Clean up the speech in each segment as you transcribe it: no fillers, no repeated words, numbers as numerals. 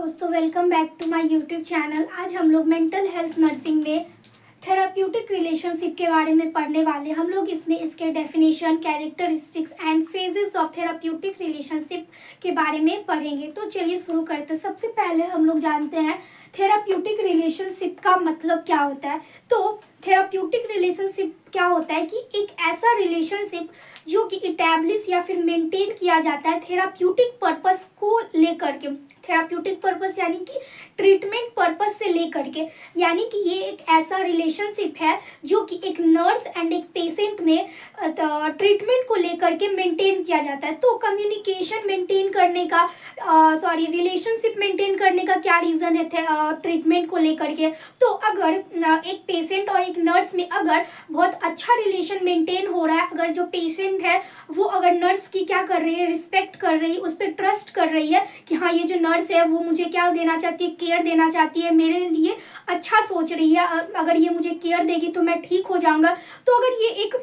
दोस्तों, welcome back to my YouTube channel. आज हम लोग मेंटल हेल्थ नर्सिंग में थेराप्यूटिक रिलेशनशिप के बारे में पढ़ने वाले। हम लोग इसमें इसके definition, characteristics and phases of therapeutic relationship के बारे में पढ़ेंगे। तो चलिए शुरू करते हैं। सबसे पहले हम लोग जानते हैं थेराप्यूटिक रिलेशनशिप का मतलब क्या होता है। तो थेराप्यूटिक रिलेशनशिप क्या होता है कि एक ऐसा रिलेशनशिप जो कि इटैब्लिश या फिर मेंटेन किया जाता है थेराप्यूटिक पर्पस को लेकर के। थेराप्यूटिक पर्पस यानी कि ट्रीटमेंट पर्पस से लेकर के, यानी कि ये एक ऐसा रिलेशनशिप है जो कि एक नर्स एंड एक पेशेंट में ट्रीटमेंट को लेकर के मेंटेन किया जाता है। तो कम्युनिकेशन मेंटेन करने का रिलेशनशिप मेंटेन करने का क्या रीज़न है ट्रीटमेंट को लेकर के। तो अगर एक पेशेंट और एक नर्स में अगर बहुत अच्छा रिलेशन मेंटेन हो रहा है, अगर जो पेशेंट है वो अगर नर्स की क्या कर रही है, रिस्पेक्ट कर रही है, उस पर ट्रस्ट कर रही है कि हाँ ये जो नर्स है वो मुझे क्या देना चाहती है, केयर देना चाहती है, मेरे लिए अच्छा सोच रही है, अगर ये मुझे केयर देगी तो मैं ठीक हो जाऊंगा। तो अगर ये एक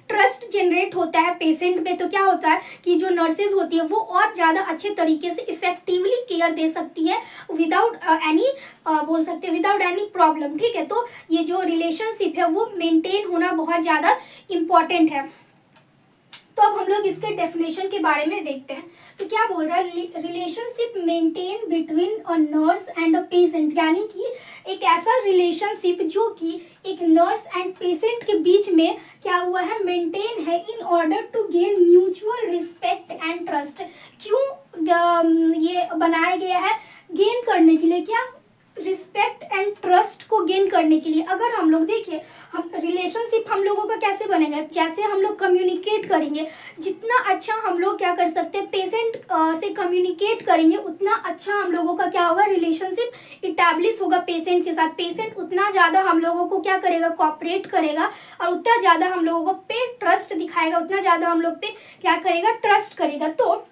ट्रस्ट जनरेट होता है पेशेंट पे, तो क्या होता है कि जो नर्सेज होती है वो और ज़्यादा अच्छे तरीके से इफेक्टिवली केयर दे सकती है विदाउट एनी बोल सकते हैं विदाउट एनी प्रॉब्लम। ठीक है, तो ये जो रिलेशनशिप है वो मेंटेन होना बहुत ज़्यादा इम्पॉर्टेंट है। तो अब हम लोग इसके डेफिनेशन के बारे में देखते हैं। तो क्या बोल रहा है, relationship maintain between a nurse and a patient, यानी कि एक ऐसा रिलेशनशिप जो कि एक नर्स एंड पेशेंट के बीच में क्या हुआ है, मेंटेन है in order to gain mutual respect and trust. क्यों ये बनाया गया है, गेन करने के लिए, क्या रिस्पेक्ट एंड ट्रस्ट को गेन करने के लिए। अगर हम लोग देखिए, हम रिलेशनशिप हम लोगों का कैसे बनेगा, जैसे हम लोग कम्युनिकेट करेंगे, जितना अच्छा हम लोग क्या कर सकते हैं पेशेंट से कम्युनिकेट करेंगे उतना अच्छा हम लोगों का क्या होगा, रिलेशनशिप इटैब्लिश होगा पेशेंट के साथ। पेशेंट उतना ज़्यादा हम लोगों को क्या करेगा, कोऑपरेट करेगा और उतना ज़्यादा हम लोगों को पे ट्रस्ट दिखाएगा, उतना ज़्यादा हम लोग पे क्या करेगा, ट्रस्ट करेगा। तो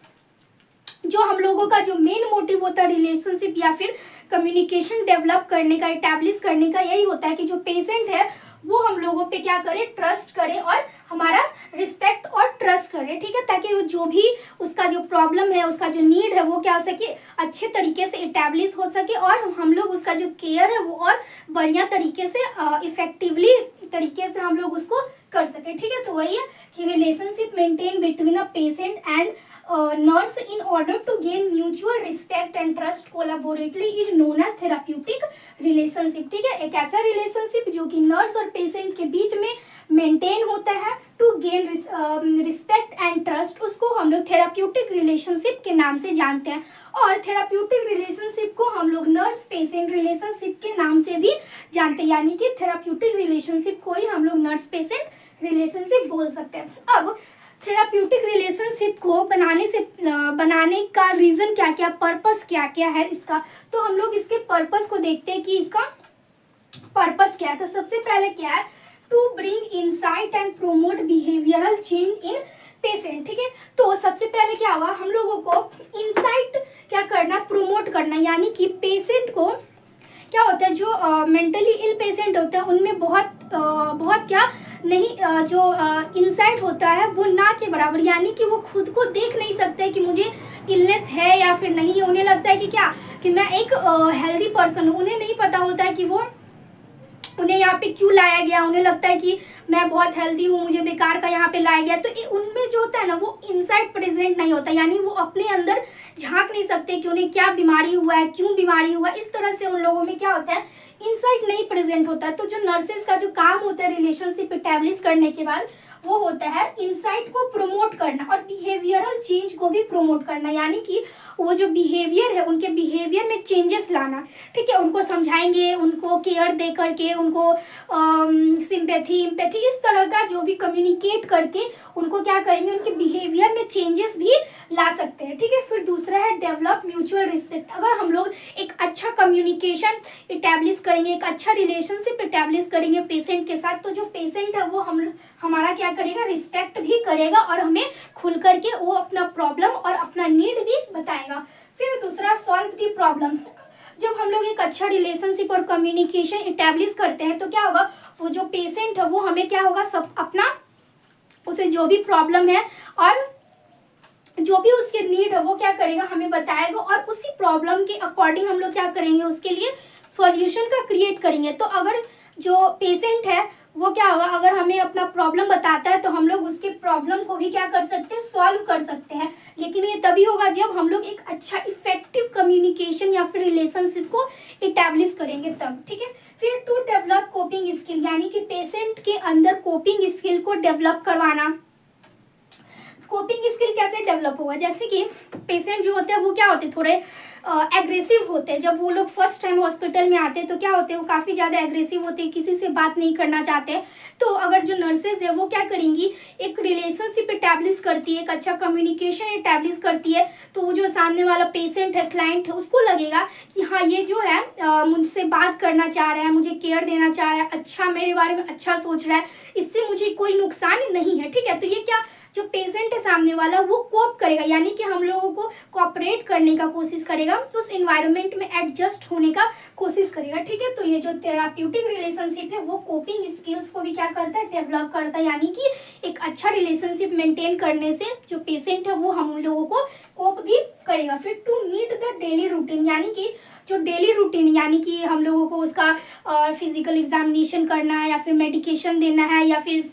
जो हम लोगों का जो मेन मोटिव होता है रिलेशनशिप या फिर कम्युनिकेशन डेवलप करने का, इटैब्लिश करने का, यही होता है कि जो पेशेंट है वो हम लोगों पे क्या करे, ट्रस्ट करे और हमारा रिस्पेक्ट और ट्रस्ट करे। ठीक है, ताकि वो जो भी उसका जो प्रॉब्लम है, उसका जो नीड है वो क्या हो सके, अच्छे तरीके से इटैब्लिश हो सके और हम लोग उसका जो केयर है वो और बढ़िया तरीके से इफेक्टिवली तरीके से हम लोग उसको कर सके। ठीक है, तो वही है कि relationship maintain between a patient and nurse in order to gain mutual respect and trust collaboratively is known as therapeutic relationship। ठीक है, एक ऐसा रिलेशनशिप जो कि नर्स और पेशेंट के बीच में मेंटेन होता है to gain respect and trust, उसको हम लोग थेराप्यूटिक रिलेशनशिप के नाम से जानते हैं। और थेराप्यूटिक रिलेशनशिप को हम लोग नर्स पेशेंट रिलेशनशिप के नाम से भी जानते हैं, यानी कि थेराप्यूटिक रिलेशनशिप को ही हम लोग नर्स पेशेंट रिलेशनशिप बोल सकते हैं। अब थेराप्यूटिक रिलेशनशिप को बनाने का रीज़न क्या क्या, पर्पस क्या क्या है इसका। तो हम लोग इसके पर्पस को देखते हैं कि इसका पर्पस क्या है। तो सबसे पहले क्या है, to bring insight and promote behavioural change in patient. ठीक है, तो सबसे पहले क्या होगा, हम लोगों को इंसाइट क्या करना, प्रोमोट करना, यानी कि पेशेंट को क्या होता है, जो मेंटली इल पेशेंट होता है उनमें बहुत क्या नहीं जो इंसाइट होता है वो ना के बराबर, यानी कि वो खुद को देख नहीं सकते कि मुझे इलनेस है या फिर नहीं है। उन्हें लगता है कि क्या, कि मैं एक हेल्दी पर्सन हूँ। उन्हें नहीं पता होता है कि वो उन्हें यहाँ पे क्यों लाया गया। उन्हें लगता है कि मैं बहुत हेल्दी हूँ, मुझे बेकार का यहाँ पे लाया गया। तो उनमें जो होता है ना वो इनसाइट प्रेजेंट नहीं होता, यानी वो अपने अंदर झांक नहीं सकते कि उन्हें क्या बीमारी हुआ है, क्यों बीमारी हुआ है। इस तरह से उन लोगों में क्या होता है, इनसाइट नहीं प्रेजेंट होता है। तो जो नर्सेज का जो काम होता है रिलेशनशिप इटैब्लिश करने के बाद, वो होता है इनसाइट को प्रमोट करना और बिहेवियरल चेंज को भी प्रमोट करना, यानी कि वो जो बिहेवियर है उनके बिहेवियर में चेंजेस लाना। ठीक है, उनको समझाएंगे, उनको केयर दे करके, उनको सिंपैथी इम्पैथी इस तरह का जो भी कम्युनिकेट करके उनको क्या करेंगे, उनके बिहेवियर में चेंजेस भी ला सकते हैं। ठीक है, फिर दूसरा है डेवलप म्यूचुअल रिस्पेक्ट। अगर हम लोग एक अच्छा कम्युनिकेशन इटैब्लिश करेंगे, एक अच्छा रिलेशनशिप इटैब्लिश करेंगे पेशेंट के साथ, तो जो पेशेंट है वो हमारा क्या करेगा, रिस्पेक्ट भी करेगा और हमें खुल करके वो अपना प्रॉब्लम और अपना नीड भी बताएगा। फिर दूसरा, सॉल्व दी प्रॉब्लम। जब हम लोग एक अच्छा रिलेशनशिप और कम्युनिकेशन इटैब्लिश करते हैं तो क्या होगा, वो जो पेशेंट है वो हमें क्या होगा, सब अपना उसे जो भी प्रॉब्लम है और जो भी उसके नीड है वो क्या करेगा, हमें बताएगा, और उसी प्रॉब्लम के अकॉर्डिंग हम लोग क्या करेंगे, उसके लिए सॉल्यूशन का क्रिएट करेंगे। तो अगर जो पेशेंट है वो क्या होगा, अगर हमें अपना प्रॉब्लम बताता है तो हम लोग उसके प्रॉब्लम को भी क्या कर सकते हैं, सॉल्व कर सकते हैं। लेकिन ये तभी होगा जब हम लोग एक अच्छा इफेक्टिव कम्युनिकेशन या फिर रिलेशनशिप को इटेब्लिश करेंगे तब, ठीक है। फिर टू डेवलप कोपिंग स्किल, यानी कि पेशेंट के अंदर कोपिंग स्किल को डेवलप करवाना। कोपिंग स्किल कैसे डेवलप होगा, जैसे कि पेशेंट जो होते हैं वो क्या होते हैं, थोड़े एग्रेसिव होते हैं। जब वो लोग फर्स्ट टाइम हॉस्पिटल में आते हैं तो क्या होते हैं, वो काफ़ी ज़्यादा एग्रेसिव होते हैं, किसी से बात नहीं करना चाहते। तो अगर जो नर्सेज है वो क्या करेंगी, एक रिलेशनशिप इटेब्लिश करती है, एक अच्छा कम्युनिकेशन इटेब्लिश करती है, तो वो जो सामने वाला पेशेंट है, क्लाइंट है, उसको लगेगा कि हाँ ये जो है मुझसे बात करना चाह रहा है, मुझे केयर देना चाह रहा है, अच्छा मेरे बारे में अच्छा सोच रहा है, इससे मुझे कोई नुकसान नहीं है, ठीक है। तो ये क्या, जो पेशेंट है सामने वाला वो कोप करेगा, यानी कि हम लोगों को कोऑपरेट करने का कोशिश करेगा, उस एनवायरनमेंट में एडजस्ट होने का कोशिश करेगा, ठीक है। तो ये जो थेराप्यूटिक रिलेशनशिप है वो कोपिंग स्किल्स को भी क्या करता है, डेवलप करता है, यानी कि एक अच्छा रिलेशनशिप मेंटेन करने से जो पेशेंट है वो हम लोगों को कोप भी करेगा। फिर to meet the daily routine, यानी कि जो डेली रूटीन, यानी कि हम लोगों को उसका फिजिकल एग्जामिनेशन करना है, या फिर मेडिकेशन देना है, या फिर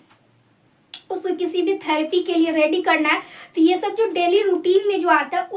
उसको किसी भी थेरेपी के लिए रेडी करना है, तो ये सब जो डेली रूटीन में जो आता है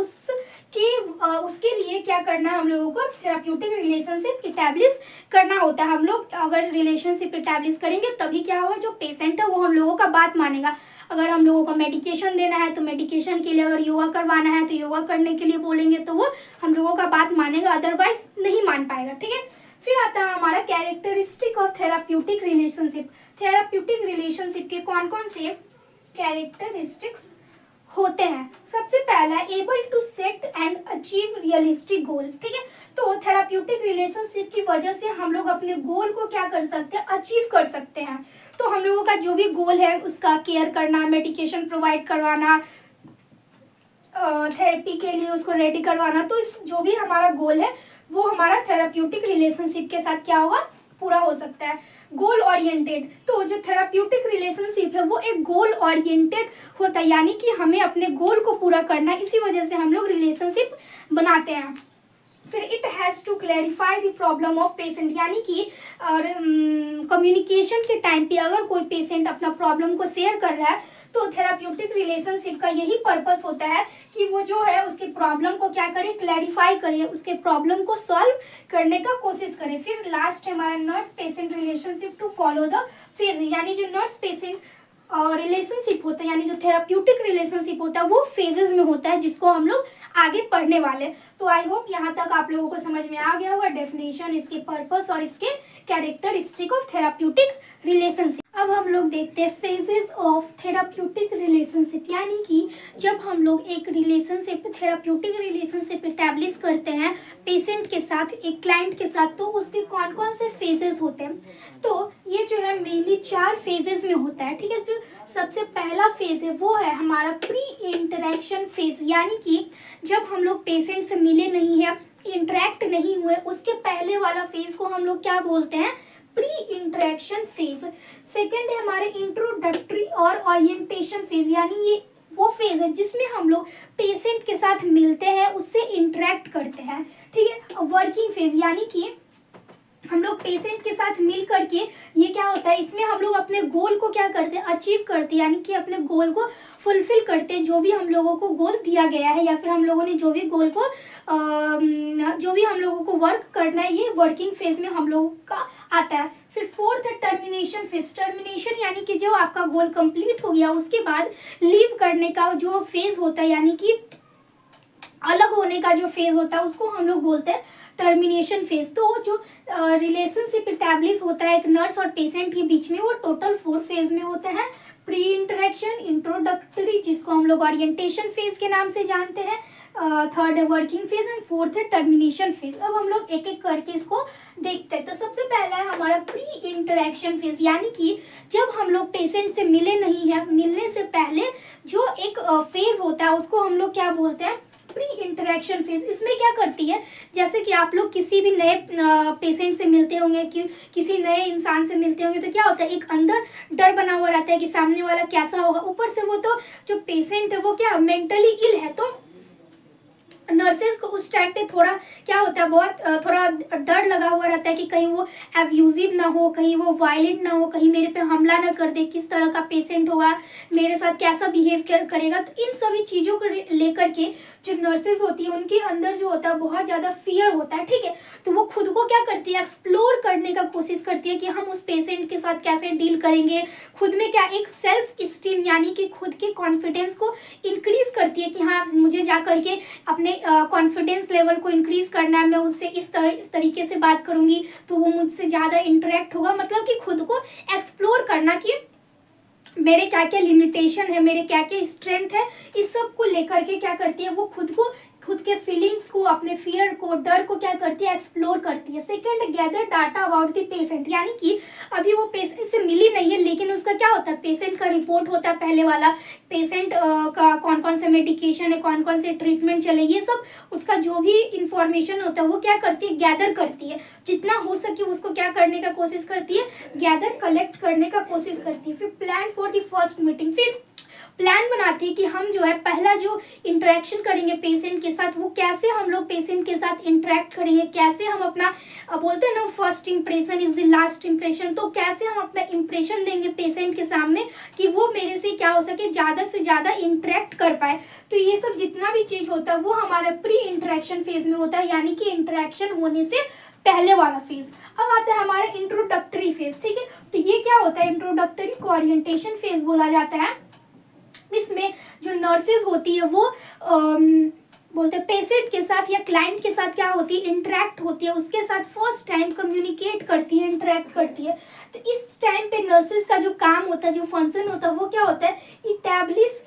उसके लिए क्या करना है, हम लोगों को थेराप्यूटिक रिलेशनशिप इटेब्लिश करना होता है। हम लोग अगर रिलेशनशिप इटेब्लिश करेंगे तभी क्या होगा, जो पेशेंट है वो हम लोगों का बात मानेगा। अगर हम लोगों को मेडिकेशन देना है तो मेडिकेशन के लिए, अगर योगा करवाना है तो योगा करने के लिए बोलेंगे तो वो हम लोगों का बात मानेगा, अदरवाइज नहीं मान पाएगा, ठीक है। फिर आता है हमारा characteristic of therapeutic relationship. Therapeutic relationship के कौन कौन से कैरेक्टरिस्टिक्स होते हैं। सबसे पहला, able to set and achieve realistic goal, ठीक है। तो थेराप्यूटिक रिलेशनशिप की वजह से हम लोग अपने गोल को क्या कर सकते हैं, अचीव कर सकते हैं। तो हम लोगों का जो भी गोल है उसका केयर करना, मेडिकेशन प्रोवाइड करवाना, थेरेपी के लिए उसको रेडी करवाना, तो इस जो भी हमारा गोल है वो हमारा थेराप्यूटिक रिलेशनशिप के साथ क्या होगा, पूरा हो सकता है। गोल ओरिएंटेड, तो जो थेराप्यूटिक रिलेशनशिप है वो एक गोल ओरिएंटेड होता है, यानी कि हमें अपने गोल को पूरा करना है, इसी वजह से हम लोग रिलेशनशिप बनाते हैं। फिर it has to clarify the problem of patient, यानी कि कम्युनिकेशन के टाइम पे अगर कोई पेशेंट अपना प्रॉब्लम को शेयर कर रहा है तो थेराप्यूटिक रिलेशनशिप का यही पर्पस होता है कि वो जो है उसके प्रॉब्लम को क्या करे, क्लैरिफाई करे, उसके प्रॉब्लम को सॉल्व करने का कोशिश करे। फिर लास्ट है हमारा nurse patient relationship to follow the phase, यानी जो नर्स पेशेंट रिलेशनशिप होता है, यानी जो थेराप्यूटिक रिलेशनशिप होता है वो फेजेस में होता है, जिसको हम लोग आगे पढ़ने वाले। तो आई होप यहाँ तक आप लोगों को समझ में आ गया होगा डेफिनेशन, इसके पर्पस और इसके कैरेक्टरिस्टिक ऑफ थेराप्यूटिक रिलेशनशिप। अब हम लोग देखते हैं फेजेस ऑफ थेराप्यूटिक रिलेशनशिप, यानी कि जब हम लोग एक रिलेशनशिप, थेराप्यूटिक रिलेशनशिप इस्टेब्लिश करते हैं पेशेंट के साथ, एक क्लाइंट के साथ, तो उसके कौन कौन से फेजेस होते हैं। तो ये जो है मेनली 4 फेजेस में होता है, ठीक है। जो सबसे पहला फेज है वो है हमारा प्री इंटरेक्शन फेज, यानी कि जब हम लोग पेशेंट से मिले नहीं है, इंटरेक्ट नहीं हुए, उसके पहले वाला फेज को हम लोग क्या बोलते हैं, प्री इंटरेक्शन फेज। सेकेंड है हमारे इंट्रोडक्टरी और ओरिएंटेशन फेज, यानी ये वो फेज है जिसमें हम लोग पेशेंट के साथ मिलते हैं, उससे इंटरेक्ट करते हैं, ठीक है। वर्किंग फेज, यानी कि हम लोग पेशेंट के साथ मिल करके ये क्या होता है, इसमें हम लोग अपने गोल को क्या करते हैं, अचीव करते हैं, यानी कि अपने गोल को फुलफिल करते हैं, जो भी हम लोगों को गोल दिया गया है, या फिर हम लोगों ने जो भी गोल को जो भी हम लोगों को वर्क करना है, ये वर्किंग फेज में हम लोगों का आता है। फिर फोर्थ है टर्मिनेशन फेज। टर्मिनेशन यानी कि जब आपका गोल कंप्लीट हो गया उसके बाद लीव करने का जो फेज होता है, यानी कि अलग होने का जो फेज होता है, उसको हम लोग बोलते हैं टर्मिनेशन फेज। तो जो रिलेशनशिप इस्टेब्लिश होता है एक नर्स और पेशेंट के बीच में, वो टोटल 4 फेज में होते हैं। प्री इंटरेक्शन, इंट्रोडक्टरी जिसको हम लोग ओरिएंटेशन फेज के नाम से जानते हैं, थर्ड है वर्किंग फेज एंड फोर्थ है टर्मिनेशन फेज। अब हम लोग एक एक करके इसको देखते हैं। तो सबसे पहला है हमारा प्री इंटरेक्शन फेज, यानी कि जब हम लोग पेशेंट से मिले नहीं है, मिलने से पहले जो एक फेज होता है उसको हम लोग क्या बोलते हैं, प्री इंटरेक्शन फेज, इसमें क्या करती है, जैसे कि आप लोग किसी भी नए पेशेंट से मिलते होंगे, कि किसी नए इंसान से मिलते होंगे, तो क्या होता है, एक अंदर डर बना हुआ रहता है कि सामने वाला कैसा होगा। ऊपर से वो तो जो पेशेंट है वो क्या मेंटली इल है, तो नर्सेज को उस टाइम पे थोड़ा क्या होता है, बहुत थोड़ा डर लगा हुआ रहता है कि कहीं वो एब्यूजिव ना हो, कहीं वो वायलेंट ना हो, कहीं मेरे पे हमला ना कर दे, किस तरह का पेशेंट होगा, मेरे साथ कैसा बिहेव करेगा। तो इन सभी चीज़ों को लेकर के जो नर्सेज होती है उनके अंदर जो होता है बहुत ज़्यादा फियर होता है, ठीक है। तो वो खुद को क्या करती है, एक्सप्लोर करने का कोशिश करती है कि हम उस पेशेंट के साथ कैसे डील करेंगे। खुद में क्या एक सेल्फ स्टीम यानी कि खुद के कॉन्फिडेंस को इंक्रीज करती है कि हाँ मुझे जा करके अपने कॉन्फिडेंस लेवल को इंक्रीज करना है, मैं उससे इस तरीके से बात करूंगी तो वो मुझसे ज़्यादा इंटरेक्ट होगा। मतलब कि खुद को एक्सप्लोर करना कि मेरे क्या क्या लिमिटेशन है, मेरे क्या क्या स्ट्रेंथ है, इस सब को लेकर के क्या करती है वो खुद के फीलिंग्स को, अपने फियर को, डर को क्या करती है, एक्सप्लोर करती है। Second, gather data about the patient, यानी कि अभी वो पेशेंट से मिली नहीं है लेकिन उसका क्या होता है, पेशेंट का रिपोर्ट होता है पहले वाला, पेशेंट का कौन कौन से मेडिकेशन है, कौन कौन से ट्रीटमेंट चले, ये सब उसका जो भी इंफॉर्मेशन होता है वो क्या करती है, गैदर करती है। जितना हो सके उसको क्या करने का कोशिश करती है, गैदर कलेक्ट करने का कोशिश करती है। फिर plan for the first meeting, फिर प्लान बनाती है कि हम जो है पहला जो इंटरेक्शन करेंगे पेशेंट के साथ, वो कैसे हम लोग पेशेंट के साथ इंटरेक्ट करेंगे, कैसे हम अपना बोलते हैं ना first impression is the last impression, तो कैसे हम अपना इंप्रेशन देंगे पेशेंट के सामने कि वो मेरे से क्या हो सके, ज़्यादा से ज़्यादा इंटरेक्ट कर पाए। तो ये सब जितना भी चीज़ होता है वो हमारे प्री इंटरेक्शन फेज में होता है, यानी कि इंटरेक्शन होने से पहले वाला फेज। अब आता है हमारा इंट्रोडक्टरी फेज, ठीक है। तो ये क्या होता है, इंट्रोडक्टरी को ओरिएंटेशन फेज बोला जाता है। इसमें जो नर्सेज होती है वो बोलते हैं पेशेंट के साथ या क्लाइंट के साथ क्या होती है, इंटरेक्ट होती है, उसके साथ फर्स्ट टाइम कम्युनिकेट करती है, इंटरेक्ट करती है। तो इस टाइम पे नर्सेज का जो काम होता है, जो फंक्शन होता है वो क्या होता है, इस्टैब्लिश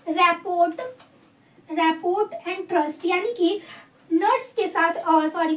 रैपोर्ट एंड ट्रस्ट, यानी कि नर्स के साथ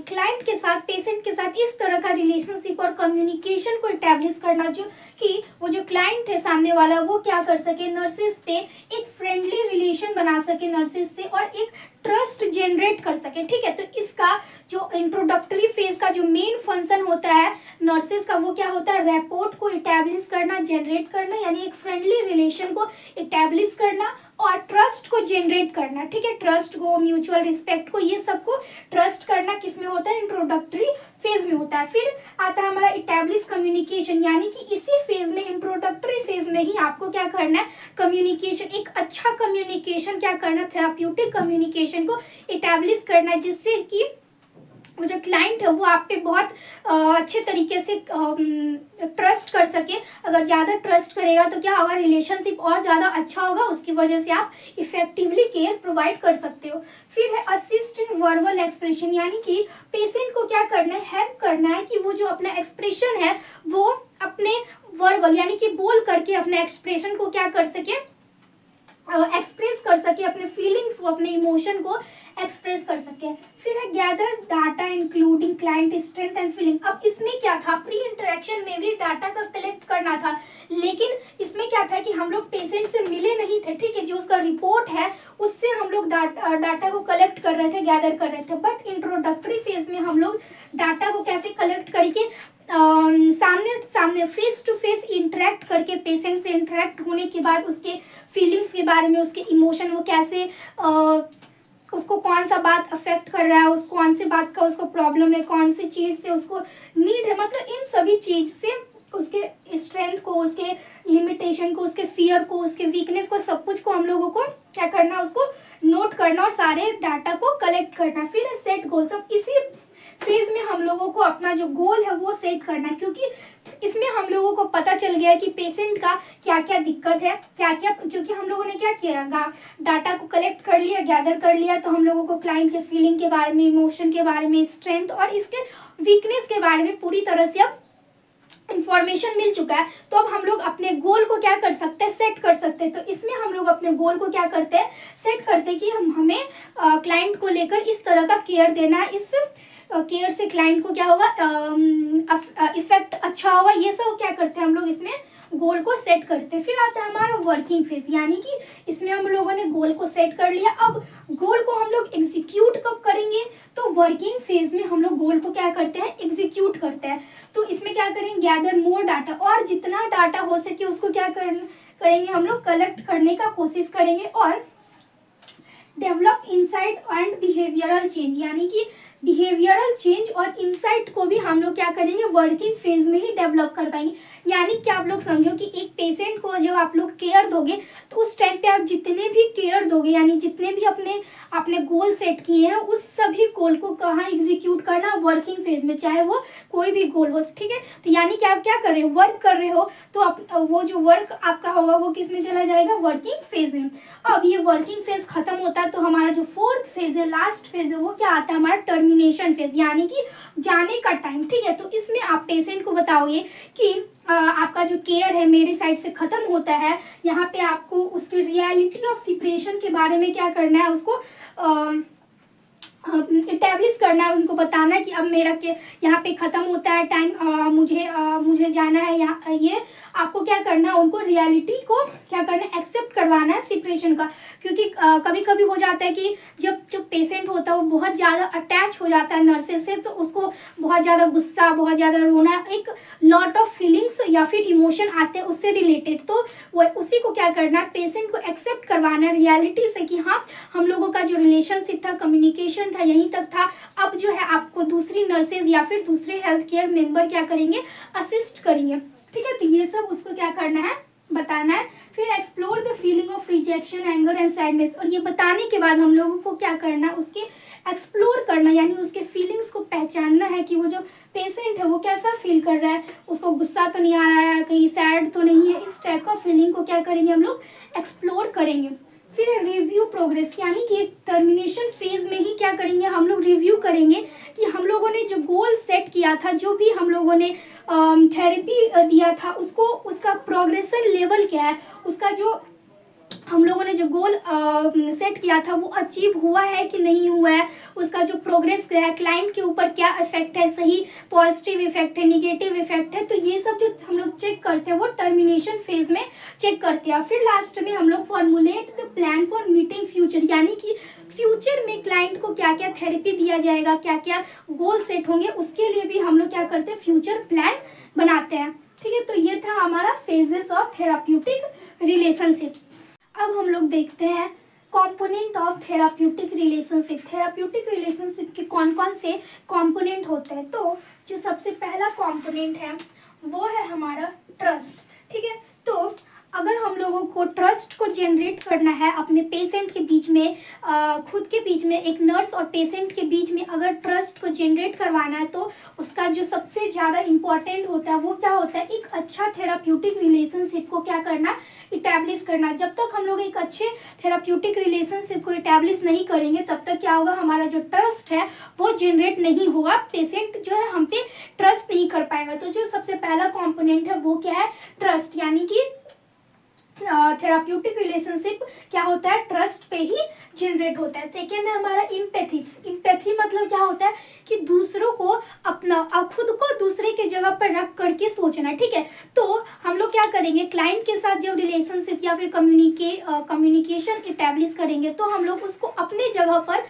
क्लाइंट के साथ, पेशेंट के साथ इस तरह का रिलेशनशिप और कम्युनिकेशन को इस्टेब्लिश करना जो कि वो जो क्लाइंट है सामने वाला वो क्या कर सके, नर्सेस पे एक फ्रेंडली रिलेशन बना सके नर्सेस से, और एक ट्रस्ट जनरेट कर सके, ठीक है। तो इसका जो इंट्रोडक्टरी फेज का जो मेन फंक्शन होता है नर्सेस का वो क्या होता है, रैपोर्ट को इस्टेब्लिश करना, जनरेट करना, यानी एक फ्रेंडली रिलेशन को इस्टेब्लिश करना और ट्रस्ट को जनरेट करना, ठीक है। ट्रस्ट को, म्यूचुअल रिस्पेक्ट को, ये सबको ट्रस्ट करना किस में होता है, इंट्रोडक्टरी फेज में होता है। फिर आता है हमारा इस्टेब्लिश कम्युनिकेशन, यानी कि इसी फेज में, इंट्रोडक्टरी फेज में ही आपको क्या करना है, कम्युनिकेशन, एक अच्छा कम्युनिकेशन क्या करना, थेराप्यूटिक कम्युनिकेशन को इस्टेब्लिश करना, जिससे कि वो जो क्लाइंट है वो आप पे बहुत अच्छे तरीके से ट्रस्ट कर सके। अगर ज़्यादा ट्रस्ट करेगा तो क्या होगा, रिलेशनशिप और ज़्यादा अच्छा होगा, उसकी वजह से आप इफेक्टिवली केयर प्रोवाइड कर सकते हो। फिर है असिस्ट इन वर्बल एक्सप्रेशन, यानी कि पेशेंट को क्या करना है, हेल्प करना है कि वो जो अपना एक्सप्रेशन है वो अपने वर्बल यानी कि बोल करके अपने एक्सप्रेशन को क्या कर सके, एक्सप्रेस कर सके, अपने फीलिंग्स को, अपने इमोशन को एक्सप्रेस कर सके। फिर है gather data including client strength and feeling. अब इसमें क्या था, प्री इंटरेक्शन में भी डाटा का कलेक्ट करना था, लेकिन इसमें क्या था कि हम लोग पेशेंट से मिले नहीं थे, ठीक है। जो उसका रिपोर्ट है उससे हम लोग डाटा को कलेक्ट कर रहे थे, गैदर कर रहे थे। बट इंट्रोडक्टरी फेज में हम लोग डाटा को कैसे कलेक्ट करके सामने फेस टू फेस इंटरेक्ट करके, पेशेंट से इंटरेक्ट होने के बाद उसके फीलिंग्स के बारे में, उसके इमोशन, वो कैसे उसको कौन सा बात अफेक्ट कर रहा है, उस कौन सी बात का उसको प्रॉब्लम है, कौन सी चीज़ से उसको नीड है, मतलब इन सभी चीज़ से उसके स्ट्रेंथ को, उसके लिमिटेशन को, उसके फियर को, उसके वीकनेस को, सब कुछ को हम लोगों को क्या करना, उसको नोट करना और सारे डाटा को कलेक्ट करना। फिर सेट गोल्स। अब इसी फेज में हम लोगों को अपना जो गोल है वो सेट करना है, क्योंकि इसमें हम लोगों को पता चल गया है कि पेशेंट का क्या क्या दिक्कत है, क्या क्या, क्योंकि हम लोगों ने क्या किया, डाटा को कलेक्ट कर लिया, गैदर कर लिया, तो हम लोगों को क्लाइंट के फीलिंग के बारे में, इमोशन के बारे में, स्ट्रेंथ और इसके वीकनेस के बारे में पूरी तरह से अब इंफॉर्मेशन मिल चुका है। तो अब हम लोग अपने गोल को क्या कर सकते हैं, सेट कर सकते हैं। तो इसमें हम लोग अपने गोल को क्या करते हैं, सेट करते हैं कि हमें क्लाइंट को लेकर इस तरह का केयर देना है, इस केयर से क्लाइंट को क्या होगा, इफेक्ट अच्छा होगा, ये सब क्या करते हैं हम लोग इसमें गोल को सेट करते हैं। फिर आता है हमारा वर्किंग फेज, यानी कि इसमें हम लोगों ने गोल को सेट कर लिया। अब गोल को हम लोग एग्जीक्यूट कब करेंगे, तो वर्किंग फेज में हम लोग गोल को क्या करते हैं, एग्जीक्यूट करते हैं। तो इसमें क्या करेंगे, गैदर मोर डाटा, और जितना डाटा हो सके उसको क्या करेंगे हम लोग कलेक्ट करने का कोशिश करेंगे। और develop insight and behavioural change, यानी कि बिहेवियरल चेंज और इनसाइट को भी हम लोग क्या करेंगे वर्किंग फेज में ही डेवलप कर पाएंगे। यानी कि आप लोग समझो कि एक पेशेंट को जब आप लोग केयर दोगे तो उस टाइम पे आप जितने भी केयर दोगे, यानी जितने भी अपने गोल सेट किए हैं उस सभी गोल को कहाँ एग्जीक्यूट करना, वर्किंग फेज में, चाहे वो कोई भी गोल हो, ठीक है। तो यानी कि आप क्या कर रहे हो, वर्क कर रहे हो, तो वो जो वर्क आपका होगा वो किस में चला जाएगा, वर्किंग फेज में। अब ये वर्किंग फेज खत्म होता है तो हमारा जो फोर्थ फेज है, लास्ट फेज है, वो क्या आता है हमारा टर्मिनेशन फेज, यानी कि जाने का टाइम, ठीक है। तो इसमें आप पेशेंट को बताओगे कि आपका जो केयर है मेरे साइड से खत्म होता है। यहाँ पे आपको उसकी रियलिटी ऑफ सेपरेशन के बारे में क्या करना है, उसको इस्टेब्लिश करना है, उनको बताना है कि अब मेरा के यहाँ पे ख़त्म होता है टाइम, मुझे जाना है यहाँ, ये आपको क्या करना है, उनको रियलिटी को क्या करना है, एक्सेप्ट करवाना है सेपरेशन का। क्योंकि कभी कभी हो जाता है कि जब पेशेंट होता है वो बहुत ज़्यादा अटैच हो जाता है नर्सेज से, तो उसको बहुत ज़्यादा गुस्सा, बहुत ज़्यादा रोना, एक लॉट ऑफ फीलिंग्स या फिर इमोशन आते हैं उससे रिलेटेड। तो वो उसी को क्या करना है, पेशेंट को एक्सेप्ट करवाना है रियलिटी से कि हाँ हम लोगों का जो रिलेशनशिप था, कम्युनिकेशन था, यहीं तक था। अब जो है आपको दूसरी नर्सेज या फिर दूसरे हेल्थ केयर मेंबर क्या करेंगे, असिस्ट करेंगे, ठीक है। तो ये सब उसको क्या करना है, बताना है। फिर explore the feeling of rejection, anger and sadness, और ये बताने के बाद हम लोगों को क्या करना है, उसके एक्सप्लोर करना, यानी उसके फीलिंग्स को पहचानना है कि वो जो पेशेंट है वो कैसा फील कर रहा है, उसको गुस्सा तो नहीं आ रहा है, कहीं सैड तो नहीं है, इस टाइप का फीलिंग को क्या करेंगे हम लोग एक्सप्लोर करेंगे। फिर रिव्यू प्रोग्रेस, यानी कि टर्मिनेशन फेज में ही क्या करेंगे हम लोग, रिव्यू करेंगे कि हम लोगों ने जो गोल सेट किया था, जो भी हम लोगों ने थेरेपी दिया था, उसको उसका प्रोग्रेशन लेवल क्या है, उसका जो हम लोगों ने जो गोल सेट किया था वो अचीव हुआ है कि नहीं हुआ है, उसका जो प्रोग्रेस है, क्लाइंट के ऊपर क्या इफेक्ट है, सही पॉजिटिव इफेक्ट है, निगेटिव इफेक्ट है, तो ये सब जो हम लोग चेक करते हैं वो टर्मिनेशन फेज में चेक करते हैं। फिर लास्ट में हम लोग formulate the plan for meeting future, यानी कि फ्यूचर में क्लाइंट को क्या क्या थेरेपी दिया जाएगा, क्या क्या गोल सेट होंगे, उसके लिए भी हम लोग क्या करते हैं, फ्यूचर प्लान बनाते हैं, ठीक है। तो ये था हमारा फेजेस ऑफ थेराप्यूटिक रिलेशनशिप। अब हम लोग देखते हैं component of therapeutic relationship. Therapeutic relationship के कौन कौन से कंपोनेंट होते हैं। तो जो सबसे पहला कंपोनेंट है वो है हमारा ट्रस्ट, ठीक है। तो अगर हम लोगों को ट्रस्ट को जनरेट करना है अपने पेशेंट के बीच में, खुद के बीच में, एक नर्स और पेशेंट के बीच में अगर ट्रस्ट को जनरेट करवाना है, तो उसका जो सबसे ज़्यादा इम्पॉर्टेंट होता है वो क्या होता है, एक अच्छा थेराप्यूटिक रिलेशनशिप को क्या करना, इटैब्लिश करना। जब तक हम लोग एक अच्छे थेराप्यूटिक रिलेशनशिप को इटैब्लिश नहीं करेंगे तब तक क्या होगा, हमारा जो ट्रस्ट है वो जनरेट नहीं होगा, पेशेंट जो है हम पे ट्रस्ट नहीं कर पाएगा। तो जो सबसे पहला कॉम्पोनेंट है वो क्या है, ट्रस्ट, यानी कि थेराप्यूटिक रिलेशनशिप क्या होता है, ट्रस्ट पे ही जनरेट होता है। सेकेंड है हमारा इम्पैथी। इम्पैथी मतलब क्या होता है कि दूसरों को अपना और खुद को दूसरे के जगह पर रख करके सोचना, ठीक है। तो हम लोग क्या करेंगे, क्लाइंट के साथ जब रिलेशनशिप या फिर कम्युनिकेशन इस्टेब्लिश करेंगे तो हम लोग उसको अपने जगह पर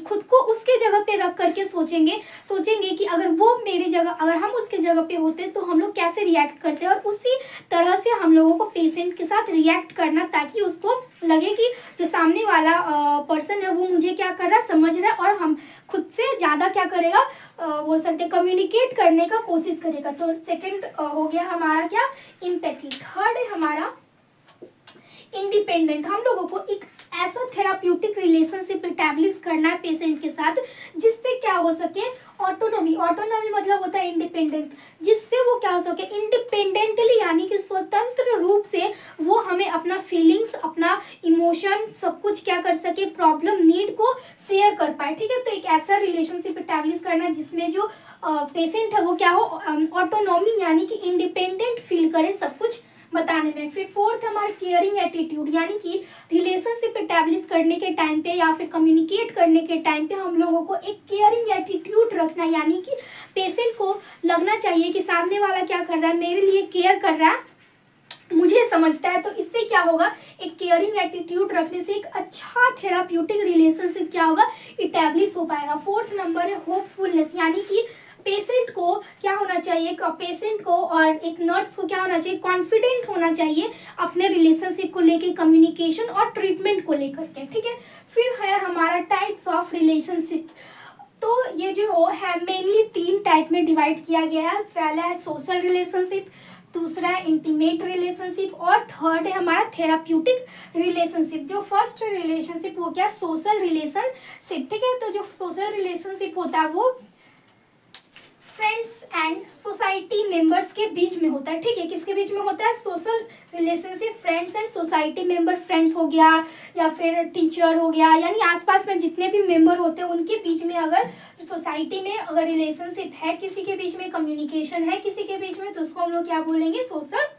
खुद को उसके जगह पे रख करके सोचेंगे कि अगर वो मेरे जगह, अगर हम उसके जगह पे होते तो हम लोग कैसे रिएक्ट करते हैं, और उसी तरह से हम लोगों को पेशेंट के साथ रिएक्ट करना, ताकि उसको लगे कि जो सामने वाला पर्सन है वो मुझे क्या कर रहा है, समझ रहा है, और हम खुद से ज़्यादा क्या करेगा, बोल सकते हैं कम्युनिकेट करने का कोशिश करेगा। तो सेकंड हो गया हमारा क्या, इम्पैथी। थर्ड है हमारा इंडिपेंडेंट। हम लोगों को एक ऐसा थेराप्यूटिक रिलेशनशिप इस्टेब्लिश करना है पेशेंट के साथ जिससे क्या हो सके, ऑटोनॉमी मतलब होता है इंडिपेंडेंट, जिससे वो क्या हो सके, इंडिपेंडेंटली, यानी कि स्वतंत्र रूप से वो हमें अपना फीलिंग्स, अपना इमोशन सब कुछ क्या कर सके, प्रॉब्लम, नीड को शेयर कर पाए, ठीक है। तो एक ऐसा रिलेशनशिप इस्टेब्लिश करना जिसमें जो पेशेंट है वो क्या हो, ऑटोनॉमी, यानी कि इंडिपेंडेंट फील करे सब कुछ बताने में। फिर फोर्थ हमारा केयरिंग एटीट्यूड, यानी कि रिलेशनशिप एस्टैब्लिश करने के टाइम पे या फिर कम्युनिकेट करने के टाइम पे हम लोगों को एक केयरिंग एटीट्यूड रखना, यानी कि पेशेंट को लगना चाहिए कि सामने वाला क्या कर रहा है, मेरे लिए केयर कर रहा है, मुझे समझता है। तो इससे क्या होगा, एक केयरिंग एटीट्यूड रखने से एक अच्छा थेराप्यूटिक रिलेशनशिप क्या होगा, इस्टेब्लिश हो पाएगा। फोर्थ नंबर है होपफुलनेस, यानी कि पेशेंट को क्या होना चाहिए, पेशेंट को और एक नर्स को क्या होना चाहिए, कॉन्फिडेंट होना चाहिए अपने रिलेशनशिप को लेके, कम्युनिकेशन और ट्रीटमेंट को लेकर के, ठीक है। फिर है हमारा टाइप्स ऑफ रिलेशनशिप। तो ये जो है मेनली 3 टाइप में डिवाइड किया गया है। पहला है सोशल रिलेशनशिप, दूसरा है इंटीमेट रिलेशनशिप और थर्ड है हमारा थेराप्यूटिक रिलेशनशिप। जो फर्स्ट रिलेशनशिप वो क्या, सोशल रिलेशनशिप, ठीक है। तो जो सोशल रिलेशनशिप होता है वो फ्रेंड्स एंड सोसाइटी मेंबर्स के बीच में होता है, ठीक है। किसके बीच में होता है, social relationship friends and society member, friends हो गया या फिर टीचर हो गया, यानी आसपास में जितने भी मेंबर होते हैं उनके बीच में अगर सोसाइटी में अगर रिलेशनशिप है, किसी के बीच में कम्युनिकेशन है किसी के बीच में, तो उसको हम लोग क्या बोलेंगे, सोशल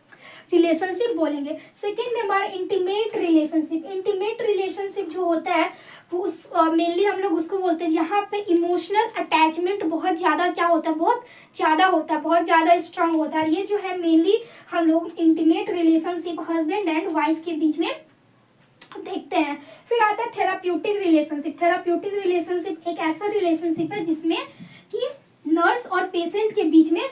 रिलेशनशिप बोलेंगे। सेकेंड है हमारा इंटीमेट रिलेशनशिप। इंटीमेट रिलेशनशिप जो होता है वो मेनली हम लोग उसको बोलते हैं जहाँ पे इमोशनल अटैचमेंट बहुत ज़्यादा क्या होता है, बहुत ज़्यादा होता है, बहुत ज़्यादा स्ट्रांग होता है। ये जो है मेनली हम लोग intimate relationship husband and wife के बीच में देखते हैं। फिर आता है थेराप्यूटिक रिलेशनशिप। थेराप्यूटिक रिलेशनशिप एक ऐसा रिलेशनशिप है जिसमें कि नर्स और पेशेंट के बीच में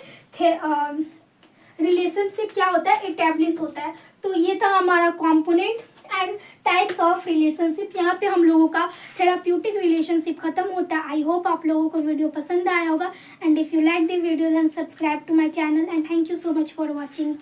रिलेशनशिप क्या होता है, एस्टैब्लिश होता है। तो ये था हमारा component and types of relationship. यहाँ पे हम लोगों का थेराप्यूटिक रिलेशनशिप खत्म होता है। आई होप आप लोगों को वीडियो पसंद आया होगा, and if you like the video then subscribe to my channel and thank you so much for watching.